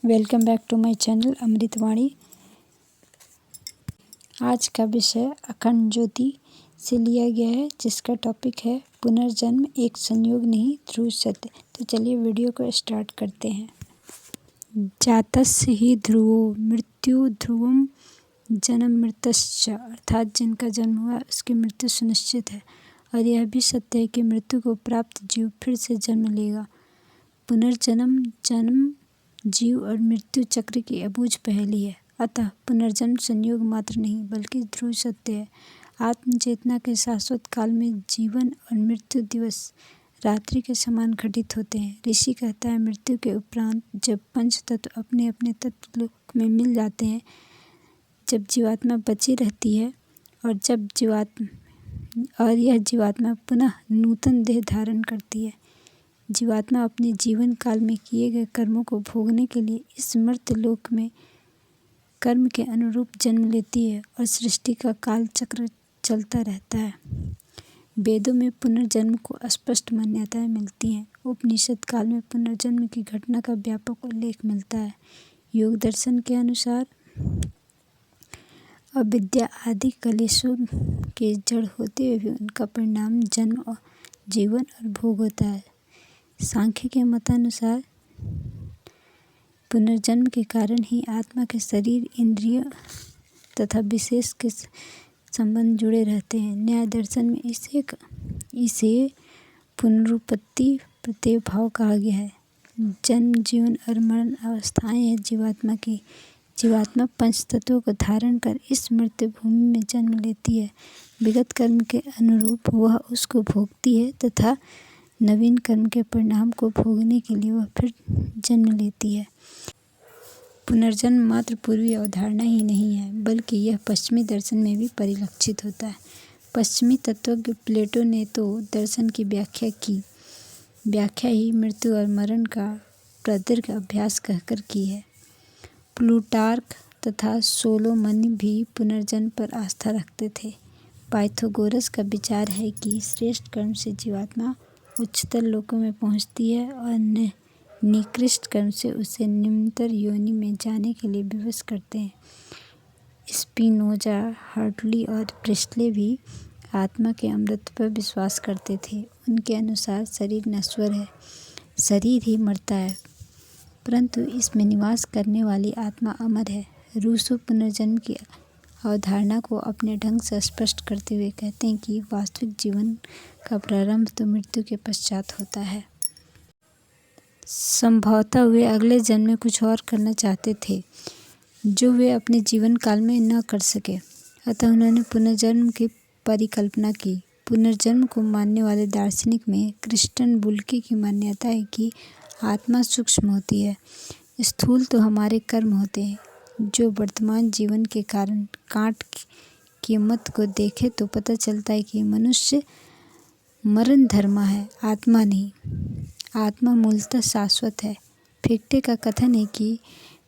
Welcome back to my channel Amritvani. आज का विषय अखंड ज्योति से लिया गया है, जिसका टॉपिक है पुनर्जन्म एक संयोग नहीं ध्रुव सत्य। तो चलिए वीडियो को स्टार्ट करते हैं। जातस्य ही ध्रुवो मृत्यु ध्रुवम जन्म मृतश्च, अर्थात जिनका जन्म हुआ उसकी मृत्यु सुनिश्चित है। और यह भी सत्य है कि मृत्यु को प्राप्त जीव फिर से जन्म लेगा। पुनर्जन्म जन्म जीव और मृत्यु चक्र की अबूझ पहेली है। अतः पुनर्जन्म संयोग मात्र नहीं बल्कि ध्रुव सत्य है। आत्मचेतना के शाश्वत काल में जीवन और मृत्यु दिवस रात्रि के समान घटित होते हैं। ऋषि कहता है, मृत्यु के उपरांत जब पंच तत्व अपने अपने तत्वलोक में मिल जाते हैं, जब जीवात्मा बची रहती है और यह जीवात्मा पुनः नूतन देह धारण करती है। जीवात्मा अपने जीवन काल में किए गए कर्मों को भोगने के लिए इस मर्त्य लोक में कर्म के अनुरूप जन्म लेती है और सृष्टि का काल चक्र चलता रहता है। वेदों में पुनर्जन्म को स्पष्ट मान्यताएं मिलती हैं। उपनिषद काल में पुनर्जन्म की घटना का व्यापक उल्लेख मिलता है। योग दर्शन के अनुसार अविद्या आदि कलेशों के जड़ होते हुए भी उनका परिणाम जन्म और जीवन और भोग होता है। सांख्य के मतानुसार पुनर्जन्म के कारण ही आत्मा के शरीर, इंद्रिय तथा विशेष के संबंध जुड़े रहते हैं। न्याय दर्शन में इसे पुनरुत्पत्ति प्रत्यय भाव कहा गया है। जन्म, जीवन और मरण अवस्थाएं हैं जीवात्मा की। जीवात्मा पंच तत्वों को धारण कर इस मृत्यु भूमि में जन्म लेती है। विगत कर्म के अनुरूप वह उसको भोगती है तथा नवीन कर्म के परिणाम को भोगने के लिए वह फिर जन्म लेती है। पुनर्जन्म मात्र पूर्वी अवधारणा ही नहीं है, बल्कि यह पश्चिमी दर्शन में भी परिलक्षित होता है। पश्चिमी तत्वज्ञ प्लेटो ने तो दर्शन की व्याख्या ही मृत्यु और मरण का प्रदीर्घ अभ्यास कहकर की है। प्लूटार्क तथा सोलोमन भी पुनर्जन्म पर आस्था रखते थे। पाइथागोरस का विचार है कि श्रेष्ठ कर्म से जीवात्मा उच्चतर लोकों में पहुंचती है और निकृष्ट कर्म से उसे निम्नतर योनि में जाने के लिए विवश करते हैं। स्पिनोजा, हर्टली और प्रिस्टले भी आत्मा के अमृत पर विश्वास करते थे। उनके अनुसार शरीर नश्वर है, शरीर ही मरता है, परंतु इसमें निवास करने वाली आत्मा अमर है। रूसो पुनर्जन्म की अवधारणा को अपने ढंग से स्पष्ट करते हुए कहते हैं कि वास्तविक जीवन का प्रारंभ तो मृत्यु के पश्चात होता है। संभवतः वे अगले जन्म में कुछ और करना चाहते थे जो वे अपने जीवन काल में न कर सके। अतः उन्होंने पुनर्जन्म की परिकल्पना की। पुनर्जन्म को मानने वाले दार्शनिक में क्रिस्टन बुल्के की मान्यता है कि आत्मा सूक्ष्म होती है। स्थूल तो हमारे कर्म होते हैं, जो वर्तमान जीवन के कारण कांट की मत को देखे तो पता चलता है कि मनुष्य मरण धर्मा है, आत्मा नहीं। आत्मा मूलतः शाश्वत है। फिक्टे का कथन है कि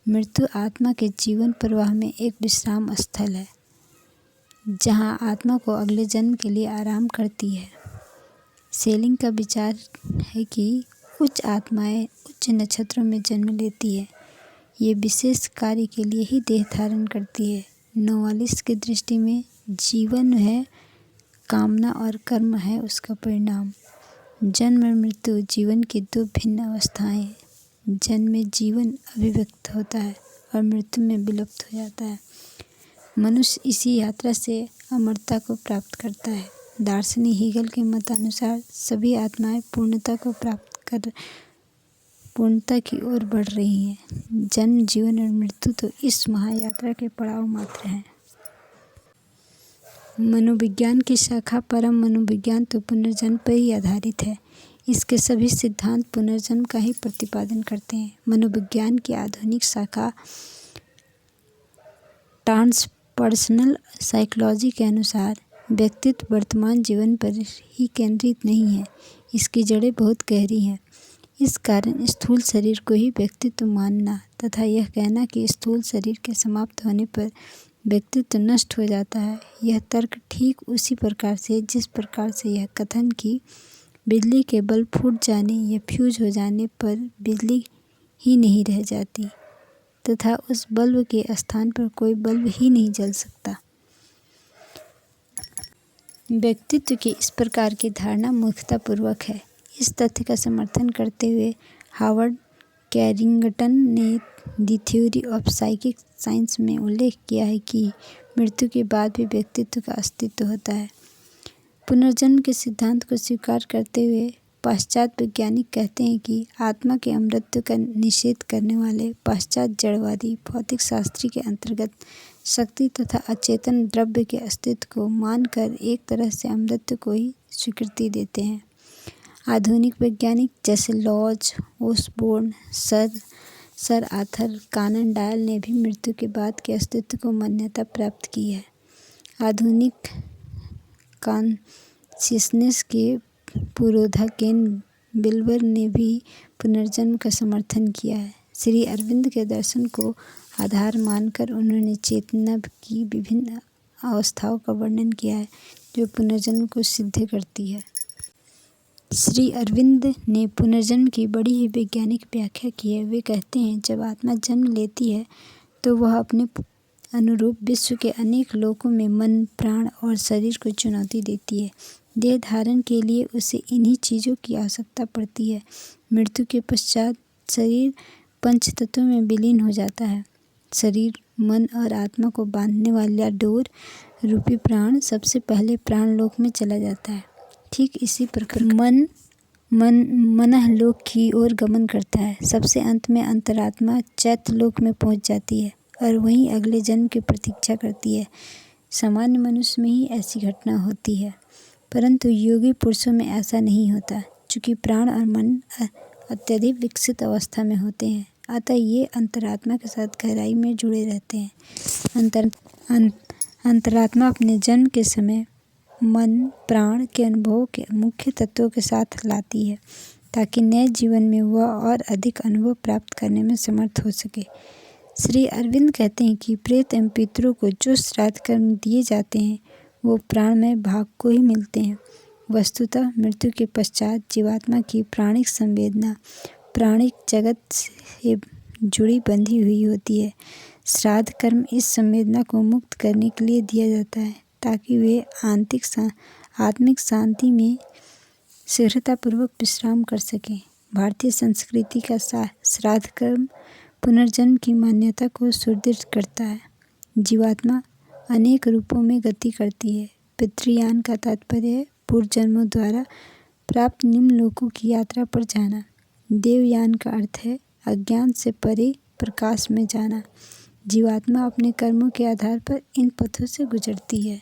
मृत्यु आत्मा के जीवन प्रवाह में एक विश्राम स्थल है, जहां आत्मा को अगले जन्म के लिए आराम करती है। सेलिंग का विचार है कि उच्च आत्माएं उच्च नक्षत्रों में जन्म लेती है। ये विशेष कार्य के लिए ही देह धारण करती है। नोवालिस की दृष्टि में जीवन है कामना और कर्म है उसका परिणाम। जन्म और मृत्यु जीवन की दो भिन्न अवस्थाएं हैं। जन्म में जीवन अभिव्यक्त होता है और मृत्यु में विलुप्त हो जाता है। मनुष्य इसी यात्रा से अमरता को प्राप्त करता है। दार्शनिक हीगल के मतानुसार सभी आत्माएं पूर्णता को प्राप्त कर पूर्णता की ओर बढ़ रही हैं। जन्म, जीवन और मृत्यु तो इस महायात्रा के पड़ाव मात्र हैं। मनोविज्ञान की शाखा परम मनोविज्ञान तो पुनर्जन्म पर ही आधारित है। इसके सभी सिद्धांत पुनर्जन्म का ही प्रतिपादन करते हैं। मनोविज्ञान की आधुनिक शाखा ट्रांसपर्सनल साइकोलॉजी के अनुसार व्यक्तित्व वर्तमान जीवन पर ही केंद्रित नहीं है, इसकी जड़ें बहुत गहरी हैं। इस कारण स्थूल शरीर को ही व्यक्तित्व मानना तथा यह कहना कि स्थूल शरीर के समाप्त होने पर व्यक्तित्व नष्ट हो जाता है, यह तर्क ठीक उसी प्रकार से जिस प्रकार से यह कथन कि बिजली के बल्ब फूट जाने या फ्यूज हो जाने पर बिजली ही नहीं रह जाती, तथा उस बल्ब के स्थान पर कोई बल्ब ही नहीं जल सकता। व्यक्तित्व की इस प्रकार की धारणा मूर्खतापूर्वक है। इस तथ्य का समर्थन करते हुए हावर्ड कैरिंगटन ने the theory of psychic science में उल्लेख किया है कि मृत्यु के बाद भी व्यक्तित्व का अस्तित्व होता है। पुनर्जन्म के सिद्धांत को स्वीकार करते हुए पाश्चात्य वैज्ञानिक कहते हैं कि आत्मा के अमृत्यु का निषेध करने वाले पाश्चात्य जड़वादी भौतिक शास्त्री के अंतर्गत शक्ति तथा अचेतन द्रव्य के अस्तित्व को मानकर एक तरह से अमृत्यु को ही स्वीकृति देते हैं। आधुनिक वैज्ञानिक जैसे लॉज ओसबोर्न, सर आर्थर कानन डॉयल ने भी मृत्यु के बाद के अस्तित्व को मान्यता प्राप्त की है। आधुनिक कॉन्शियसनेस के पुरोधा केन बिल्बर ने भी पुनर्जन्म का समर्थन किया है। श्री अरविंद के दर्शन को आधार मानकर उन्होंने चेतना की विभिन्न अवस्थाओं का वर्णन किया है जो पुनर्जन्म को सिद्ध करती है। श्री अरविंद ने पुनर्जन्म की बड़ी ही वैज्ञानिक व्याख्या की है। वे कहते हैं, जब आत्मा जन्म लेती है तो वह अपने अनुरूप विश्व के अनेक लोकों में मन, प्राण और शरीर को चुनौती देती है। देह धारण के लिए उसे इन्हीं चीज़ों की आवश्यकता पड़ती है। मृत्यु के पश्चात शरीर पंच तत्वों में विलीन हो जाता है। शरीर, मन और आत्मा को बांधने वाला डोर रूपी प्राण सबसे पहले प्राणलोक में चला जाता है। ठीक इसी प्रकार मन लोक की ओर गमन करता है। सबसे अंत में अंतरात्मा चैत्यलोक में पहुंच जाती है और वहीं अगले जन्म की प्रतीक्षा करती है। सामान्य मनुष्य में ही ऐसी घटना होती है, परंतु योगी पुरुषों में ऐसा नहीं होता, चूँकि प्राण और मन अत्यधिक विकसित अवस्था में होते हैं। अतः ये अंतरात्मा के साथ गहराई में जुड़े रहते हैं। अंतरात्मा अपने जन्म के समय मन, प्राण के अनुभव के मुख्य तत्वों के साथ लाती है ताकि नए जीवन में वह और अधिक अनुभव प्राप्त करने में समर्थ हो सके। श्री अरविंद कहते हैं कि प्रेत एवं पितरों को जो श्राद्ध कर्म दिए जाते हैं वो प्राणमय भाग को ही मिलते हैं। वस्तुतः मृत्यु के पश्चात जीवात्मा की प्राणिक संवेदना प्राणिक जगत से जुड़ी बंधी हुई होती है। श्राद्ध कर्म इस संवेदना को मुक्त करने के लिए दिया जाता है ताकि वे आत्मिक शांति में शीघ्रतापूर्वक विश्राम कर सकें। भारतीय संस्कृति का श्राद्ध कर्म पुनर्जन्म की मान्यता को सुदृढ़ करता है। जीवात्मा अनेक रूपों में गति करती है। पितृयान का तात्पर्य है पूर्व जन्मों द्वारा प्राप्त निम्न लोकों की यात्रा पर जाना। देवयान का अर्थ है अज्ञान से परे प्रकाश में जाना। जीवात्मा अपने कर्मों के आधार पर इन पथों से गुजरती है।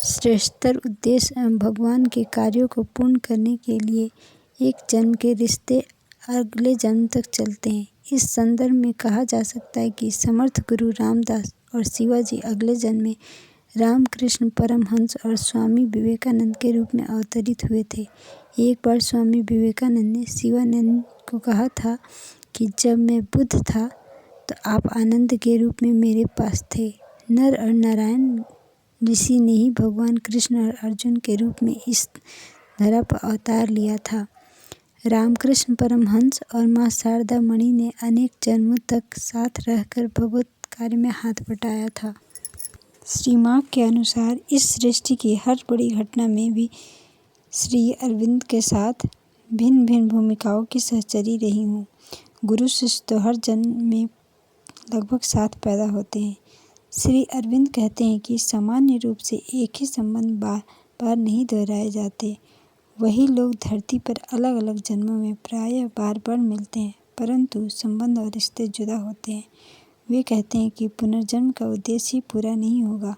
श्रेष्ठतर उद्देश्य एवं भगवान के कार्यों को पूर्ण करने के लिए एक जन्म के रिश्ते अगले जन्म तक चलते हैं। इस संदर्भ में कहा जा सकता है कि समर्थ गुरु रामदास और शिवाजी अगले जन्म में रामकृष्ण परमहंस और स्वामी विवेकानंद के रूप में अवतरित हुए थे। एक बार स्वामी विवेकानंद ने शिवानंद को कहा था कि जब मैं बुद्ध था तो आप आनंद के रूप में मेरे पास थे। नर और नारायण ऋषि ने ही भगवान कृष्ण और अर्जुन के रूप में इस धरा पर अवतार लिया था। रामकृष्ण परमहंस और माँ शारदा मणि ने अनेक जन्मों तक साथ रहकर भगवत कार्य में हाथ बटाया था। श्री माँ के अनुसार इस सृष्टि की हर बड़ी घटना में भी श्री अरविंद के साथ भिन्न भिन्न भूमिकाओं की सहचरी रही हूँ। गुरु शिष्य तो हर जन्म में लगभग साथ पैदा होते हैं। श्री अरविंद कहते हैं कि सामान्य रूप से एक ही संबंध बार बार नहीं दोहराए जाते। वही लोग धरती पर अलग अलग जन्मों में प्रायः बार बार मिलते हैं, परंतु संबंध और रिश्ते जुदा होते हैं। वे कहते हैं कि पुनर्जन्म का उद्देश्य ही पूरा नहीं होगा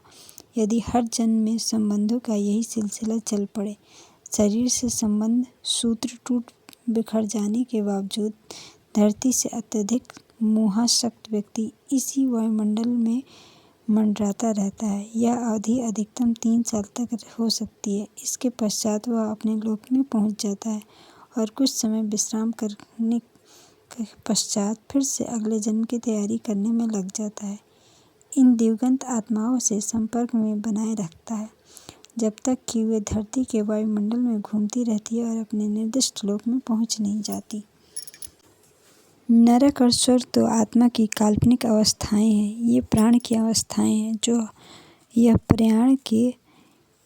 यदि हर जन्म में संबंधों का यही सिलसिला चल पड़े। शरीर से संबंध सूत्र टूट बिखर जाने के बावजूद धरती से अत्यधिक मोहासक्त व्यक्ति इसी वायुमंडल में मंडराता रहता है। यह अवधि अधिकतम 3 साल तक हो सकती है। इसके पश्चात वह अपने लोक में पहुंच जाता है और कुछ समय विश्राम करने के पश्चात फिर से अगले जन्म की तैयारी करने में लग जाता है। इन दिवंगत आत्माओं से संपर्क में बनाए रखता है जब तक कि वे धरती के वायुमंडल में घूमती रहती है और अपने निर्दिष्ट लोक में पहुंच नहीं जाती। नरक और स्वर्ग तो आत्मा की काल्पनिक अवस्थाएं हैं। ये प्राण की अवस्थाएं हैं जो यह प्रयाण के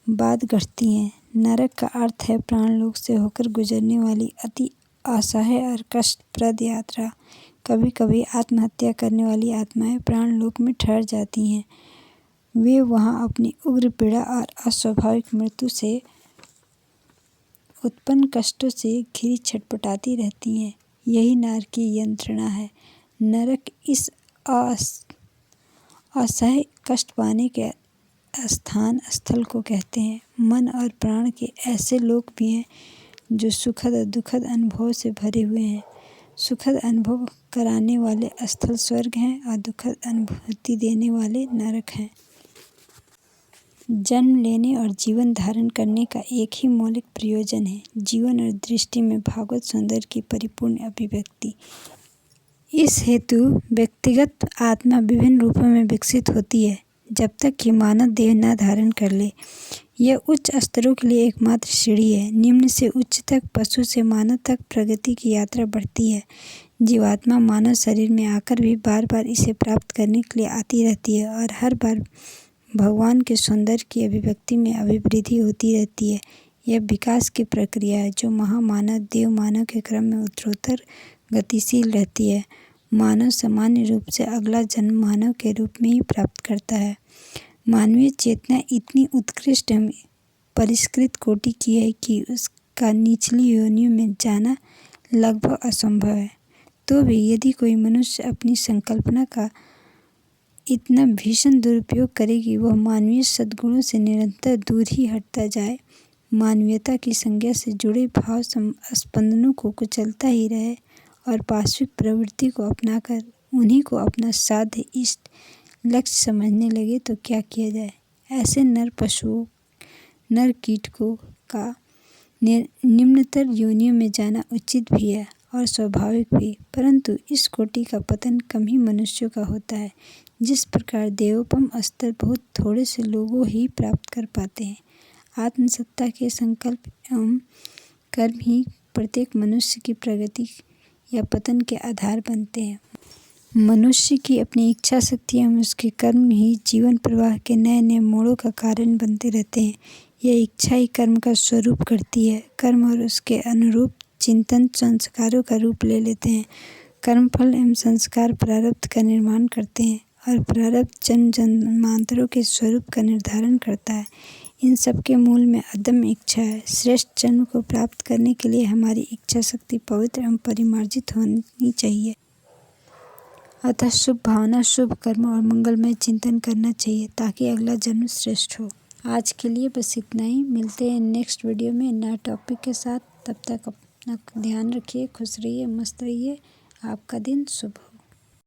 बाद घटती हैं। नरक का अर्थ है प्राणलोक से होकर गुजरने वाली अति असह्य और कष्टप्रद यात्रा। कभी कभी आत्महत्या करने वाली आत्माएं प्राणलोक में ठहर जाती हैं। वे वहां अपनी उग्र पीड़ा और अस्वाभाविक मृत्यु से उत्पन्न कष्टों से घिरी छटपटाती रहती हैं। यही नरक की यंत्रणा है। नरक इस असह्य कष्ट पाने के स्थल को कहते हैं। मन और प्राण के ऐसे लोक भी हैं जो सुखद और दुखद अनुभव से भरे हुए हैं। सुखद अनुभव कराने वाले स्थल स्वर्ग हैं और दुखद अनुभूति देने वाले नरक हैं। जन्म लेने और जीवन धारण करने का एक ही मौलिक प्रयोजन है, जीवन और दृष्टि में भागवत सौंदर्य की परिपूर्ण अभिव्यक्ति। इस हेतु व्यक्तिगत आत्मा विभिन्न रूपों में विकसित होती है जब तक कि मानव देह न धारण कर ले। यह उच्च स्तरों के लिए एकमात्र सीढ़ी है। निम्न से उच्च तक, पशु से मानव तक प्रगति की यात्रा बढ़ती है। जीवात्मा मानव शरीर में आकर भी बार बार इसे प्राप्त करने के लिए आती रहती है और हर बार भगवान के सौंदर्य की अभिव्यक्ति में अभिवृद्धि होती रहती है। यह विकास की प्रक्रिया है जो महामानव देव मानव के क्रम में उत्तरोत्तर गतिशील रहती है। मानव सामान्य रूप से अगला जन्म मानव के रूप में ही प्राप्त करता है। मानवीय चेतना इतनी उत्कृष्ट एवं परिष्कृत कोटि की है कि उसका निचली योनियों में जाना लगभग असंभव है। तो भी यदि कोई मनुष्य अपनी संकल्पना का इतना भीषण दुरुपयोग करे कि वह मानवीय सद्गुणों से निरंतर दूर ही हटता जाए, मानवीयता की संज्ञा से जुड़े भाव स्पंदनों को कुचलता ही रहे और पार्श्विक प्रवृत्ति को अपनाकर उन्हीं को अपना साध्य इष्ट लक्ष्य समझने लगे तो क्या किया जाए। ऐसे नर पशुओं, नर कीटकों का निम्नतर योनियों में जाना उचित भी है और स्वाभाविक भी, परंतु इस कोटि का पतन कम ही मनुष्यों का होता है। जिस प्रकार देवोपम स्तर बहुत थोड़े से लोगों ही प्राप्त कर पाते हैं। आत्मसत्ता के संकल्प एवं कर्म ही प्रत्येक मनुष्य की प्रगति या पतन के आधार बनते हैं। मनुष्य की अपनी इच्छा शक्ति एवं उसके कर्म ही जीवन प्रवाह के नए नए मोड़ों का कारण बनते रहते हैं। यह इच्छा ही कर्म का स्वरूप करती है। कर्म और उसके अनुरूप चिंतन संस्कारों का रूप ले लेते हैं। कर्मफल एवं संस्कार प्रारब्ध का निर्माण करते हैं और प्रारब्ध जन्म जन्मांतरों के स्वरूप का निर्धारण करता है। इन सब के मूल में अदम्य इच्छा है। श्रेष्ठ जन्म को प्राप्त करने के लिए हमारी इच्छा शक्ति पवित्र एवं परिमार्जित होनी चाहिए। अतः शुभ भावना, शुभ कर्म और मंगलमय चिंतन करना चाहिए ताकि अगला जन्म श्रेष्ठ हो। आज के लिए बस इतना ही। मिलते हैं नेक्स्ट वीडियो में नया टॉपिक के साथ। तब तक अपना ध्यान रखिए, खुश रहिए, मस्त रहिए। आपका दिन शुभ हो।